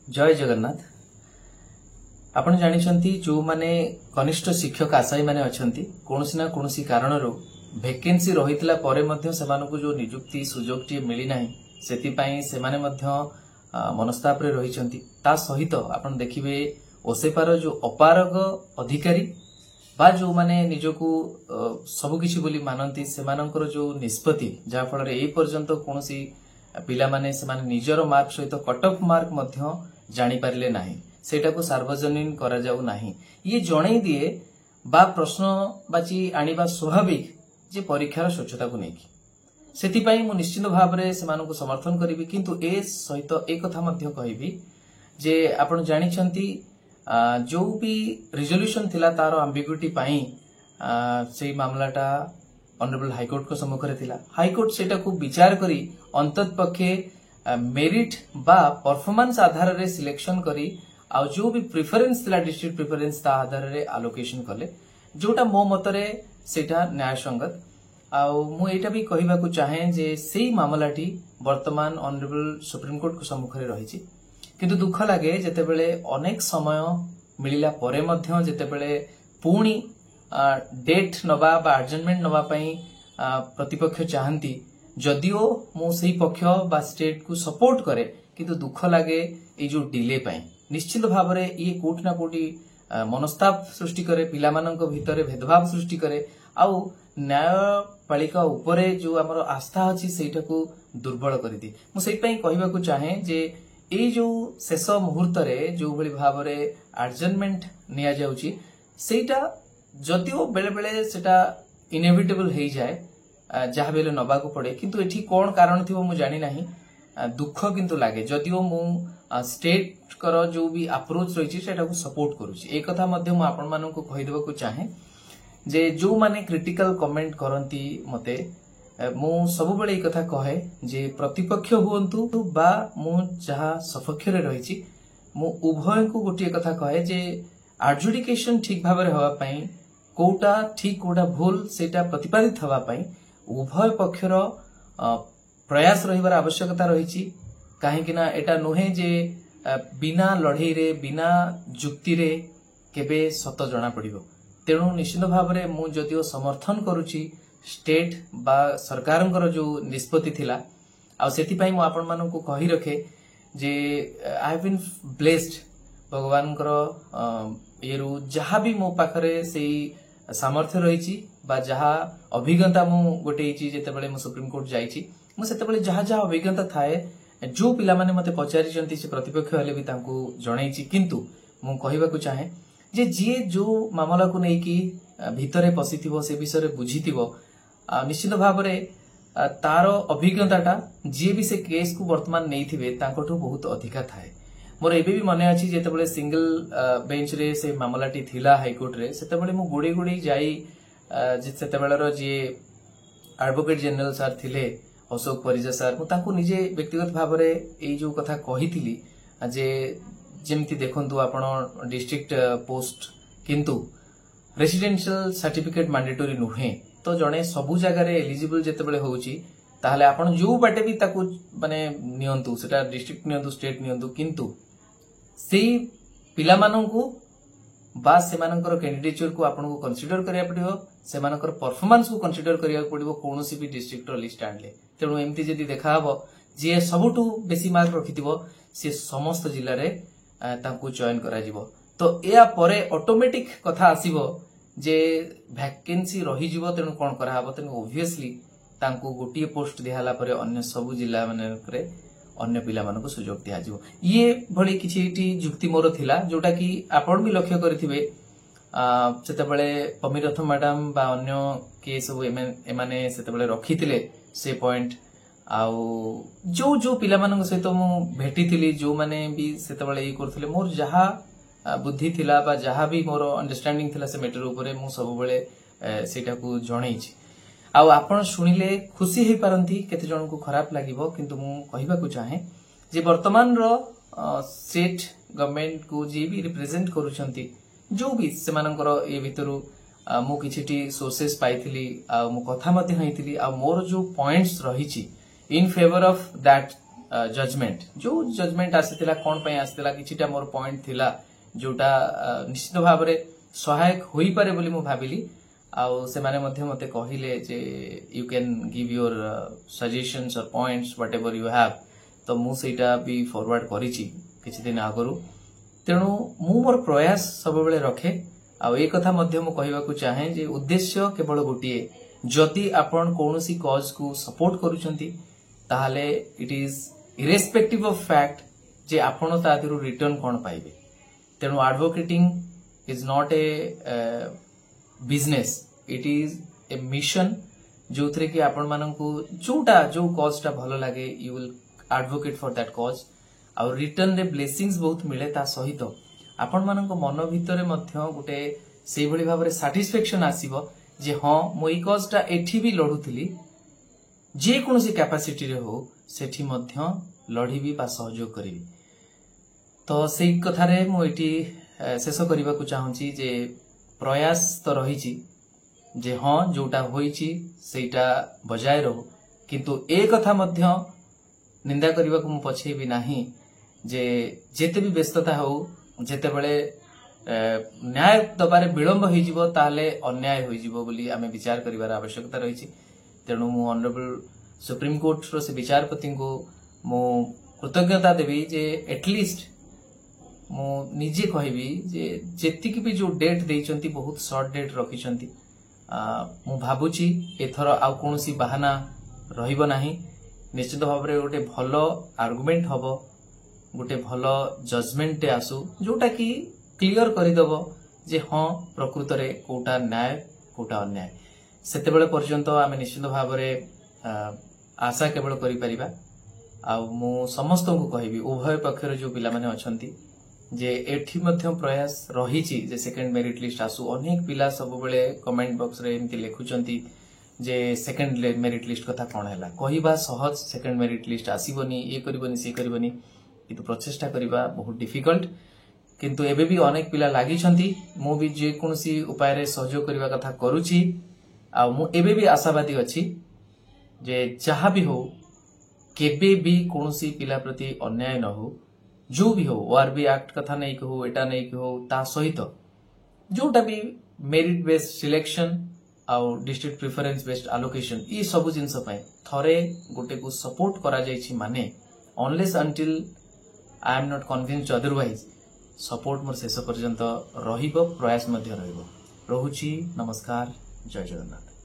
जय जगन्नाथ। आपण जानिछंती जो माने कनिष्ठ शिक्षक आशायी माने अछंती कोनोसी ना कोनोसी कारणरो वैकेंसी रहितला परे मध्य सेमानकु जो नियुक्ति सुजोग टी मिली नाही सेति पई सेमाने मध्य मनस्ताप रे रहिछंती। ता सहित आपण देखिबे ओसेपार जो अपारग अधिकारी बा जो माने निजको सब किछि बोली मानंती सेमानकर जो निष्पत्ति जा फल रे ए पर्यंत कोनोसी पिला माने सेमाने निजर मार्क सहित कट ऑफ मार्क मध्य जानी पारले नाही सेटा को सार्वजनिक करा जाऊ नाही। ये जणै दिए बा प्रश्न बाची आनिबा स्वाभाविक जे परीक्षार स्वच्छता को नेकी सेति पई मु निश्चित भाव रे सेमानकु समर्थन करिवि। किंतु ए सहित एक कथा मध्य कहिवि जे आपण जानिछंती जो भी रिजोल्यूशन थिला तार एम्बिग्युइटी पई सेही मामलाटा ऑनरेबल हाईकोर्ट को सम्मुख रे थिला। हाईकोर्ट सेटा को विचार करी अंतत पक्षे मेरिट बा परफॉर्मेंस आधार रे सिलेक्शन करी आ जो भी प्रेफरेंस थिला डिस्ट्रिक्ट प्रेफरेंस ता आधार रे एलोकेशन कले जोटा मो मतरे सेटा न्याय संगत। आ मु एटा भी कहिबा को चाहे जे सेही मामलाटी वर्तमान ऑनरेबल सुप्रीम कोर्ट को सम्मुख रे रहिछि। किंतु दुख लागे जेतेबेले अनेक समय मिलिला परे मध्य जेतेबेले पुणी डेट नबा बा एडजमेंट नबा पई प्रतिपक्ष चाहंती जदियो मु सेही पक्ष बा स्टेट को सपोर्ट करे किंतु दुख लागे ए जो डिले पई निश्चित भाव रे ये कोठ ना कोठी मनस्ताप सृष्टि करे पिला मानक भितरे भेदभाव सृष्टि करे आउ न्यायपालिका उपरे जो हमर आस्था अछि सेटा को दुर्बल करि दी। मु सेही पई कहिबा को चाहे जे ए जो शेष मुहूर्त रे जो भली भाव रे एडजमेंट निया जाउची सेटा जदियो बेले बेले सेटा इनेविटेबल हे जाए जहा बेले नबा को पड़े किंतु एठी कोन कारण थिबो मु जानि नाही। दुख किंतु लागे जदियो मु स्टेट कर जो भी अप्रोच रहिछि सेटा को सपोर्ट करूछि। एक कथा मध्य मु आपण मानन को कहि देबा को चाहे जे जो माने क्रिटिकल कमेंट करंती मते मु सब बेले एक कथा कहे जे प्रतिपक्ष हुंतु बा मु जहा सपक्ष रे रहिछि मु उभय को गोटे कथा कहे जे एडजुडिकेशन ठीक भाव रे हवा पई कोटा ठीक कोटा भूल सेटा प्रतिपादित हवा पई उभय पक्षर प्रयास रहिबार आवश्यकता रहिछि। काहे कि ना एटा नोहे जे बिना लड़ाई रे बिना जुक्ति रे केबे सत जना पड़िबो। तेणु निश्चित भाव रे मु जदियो समर्थन करूछि स्टेट बा सरकारंकर जो निष्पत्ति थिला आ सेति पई मु आपण मानन को कहि रखे जे आई हैव बीन ब्लेस्ड भगवानकर येरु जहा भी मो पाखरे सेही सामर्थ्य रहिछि बा जहा अभिज्ञता मु गोटे इछि जेतेबेले मु सुप्रीम कोर्ट जाइछि मु सेतेबेले जहा जहा अभिज्ञता थाए जो पिला माने मते पचारिचंती से प्रतिपक्ष हले भी तांको जणाइछि। किंतु मु कहिबा को चाहे जे जे जो मामला को नै कि भितरे पसिथिबो से विषय रे बुझिथिबो निश्चित भाव रे तार अभिज्ञताटा जे भी से केस को वर्तमान नै थिबे तांकोठु बहुत अधिका थाए। मोर एबे भी मने अछि जेतेबेले सिंगल बेंच रे से मामलाटी थिला हाईकोर्ट रे सेतेबेले मु गोडी गोडी जाई सेतेबेलर जे एडवोकेट जनरल सर थिले अशोक परिजा सर मु तांको निजे व्यक्तिगत भाव रे एई जो कथा कहिथिली जे जेमति देखंतु आपण डिस्ट्रिक्ट पोस्ट किंतु रेसिडेंशियल सर्टिफिकेट मैंडेटरी नुहे तो जणे सबु जगह रे एलिजिबल जेतेबेले होउची ताहले आपण जो बाटे भी ताकू माने नियंतु सेटा डिस्ट्रिक्ट नियंतु स्टेट नियंतु किंतु सेही पिला माननकु बा सेमानकर कैंडिडेचर को आपन को कंसीडर करिया पड़िबो सेमानकर परफॉर्मेंस को कंसीडर करिया पड़िबो कोनोसी भी डिस्ट्रिक्ट रो लिस्ट आनले। तेणु एमती जदी देखा हबो जे सबुठु बेसी मार्क रखिथिबो से समस्त जिल्ला रे तांको चयन करा जिवो तो या परे ऑटोमेटिक कथा आसीबो जे वैकेंसी रही जिवो। तेणु कोन करा हबो तेणु ऑब्वियसली तांको गोटिए पोस्ट दिहाला परे अन्य सब जिल्ला माने करे अन्य पिला मानको सुजोग दिया जिवो। ये भली किछिटी जुक्ति मोर थिला जोटा कि आपण भी लक्ष्य करथिबे सेतेबेले पमिरथ मैडम बा अन्य के सब एमाने सेतेबेले रखिथिले से पॉइंट आउ जो जो पिला मानक सहित मु भेटिथिली जो माने भी सेतेबेले ई करथिले मोर जहा बुद्धि थिला बा जहा भी मोर अंडरस्टैंडिंग थिला से मैटर ऊपर मु सब बेले सेटा को जणैछि। आउ आपण सुनिले खुशी हे पारंती केते जण को खराब लागिवो किंतु मु कहिबा को चाहे जे वर्तमान रो स्टेट गवर्नमेंट को जे भी रिप्रेजेंट करूछंती जो भी सेमानकर ए भितरु मु किछिटी सोर्सेस पाइथिली आ मु कथा मध्ये हैथिली आ मोर जो पॉइंट्स रहिछि in favour of that judgement जो जजमेंट आसीथिला कोन पय आसीथिला किछिटा मोर पॉइंट थिला जोटा निश्चित भाव रे सहायक होई पारे बोली मु भाबिली आउ से माने मध्य मते कहिले जे you can give your suggestions और पॉइंट्स व्हाटएवर यू हैव तो मु सेटा भी फॉरवर्ड करिछि किछि दिन आगरु तेणु मु मोर प्रयास सब बेले रखे आउ ए कथा मध्य मु कहबा को चाहे जे उद्देश्य केवल गोटिए जदि आपण कोनोसी कॉज को सपोर्ट करूछंती ताहाले it is irrespective of fact जे आपण तादिरु रिटर्न कोन पाइबे तेणु advocating is not a business it is a mission जो थरे कि आपण माननकु जो कॉज ता भलो लागे you will advocate for that cause और रिटर्न रे ब्लेसिंग्स बहुत मिले ता सहित आपण माननको मन भितरे मध्य गुटे सेही भली भाबरे सैटिस्फैक्शन आसीबो जे हां मो ई कॉज ता एठी भी लढुथिली जे कोनोसी कैपेसिटी रे हो सेठी मध्य लढिबी बा सहयोग करिवि तो सेही कथा रे मो एठी शेष करबा को चाहूची जे प्रयास तो रहिछि जे हां जोटा होईछि सेटा बजाय रहो किंतु ए कथा मध्य निंदा करबा को मु पछेबी नाही जे जेते भी व्यस्तता हो जेते बेले न्याय दबारे विलंब होई जिवो ताले अन्याय होई जिवो बोली आमे विचार करिवार आवश्यकता रहिछि तेणु मु ऑनरेबल सुप्रीम कोर्ट रो से विचारपति को मु कृतज्ञता देवी जे एटलिस्ट मु निजे कहबी जे जेतिक भी जो डेट देइचंती बहुत शॉर्ट डेट रखिचंती मु भाबुची एथर आउ कोनोसी बहाना रहिबो नाही निश्चित भाव रे गोटे भलो आर्गुमेंट हबो गोटे भलो जजमेंट आसु जोटा कि क्लियर करिदबो जे हां प्रकृत रे कोटा न्याय कोटा अन्याय सेते बेले पर्यंत आमे निश्चित भाव रे आशा केवल करि परिबा आ मु समस्त को कहबी उभय पक्षर जो पिला माने अछंती जे एठी मध्य प्रयास रहिछि जे सेकंड मेरिट लिस्ट आसु अनेक पिला सब बेले कमेंट बॉक्स रे एमति लेखुचंती जे सेकंड मेरिट लिस्ट कथा कोन हैला कहिबा सहज सेकंड मेरिट लिस्ट आसीबोनी ए करबोनी से करबोनी किंतु प्रचेष्टा करिबा बहुत डिफिकल्ट किंतु एबे भी अनेक पिला लागि छंती मु भी जे कोनसी उपाय रे सहयोग करिबा कथा करूची आ मु एबे भी आशावादी अछि जे जहा भी हो केबे भी कोनसी पिला प्रति अन्याय न हो जो भी हो ओआरबी एक्ट कथा नहीं कहो एटा नहीं कहो ता सहित जोटा भी मेरिट बेस्ड सिलेक्शन आउ डिस्ट्रिक्ट प्रेफरेंस बेस्ड एलोकेशन ई सब जिंस पय थरे गोटे को सपोर्ट करा जायछि माने unless until I am not convinced otherwise support more शेष पर्यंत रहिबो प्रयास मध्य रहिबो रहुछि नमस्कार जय जगन्नाथ।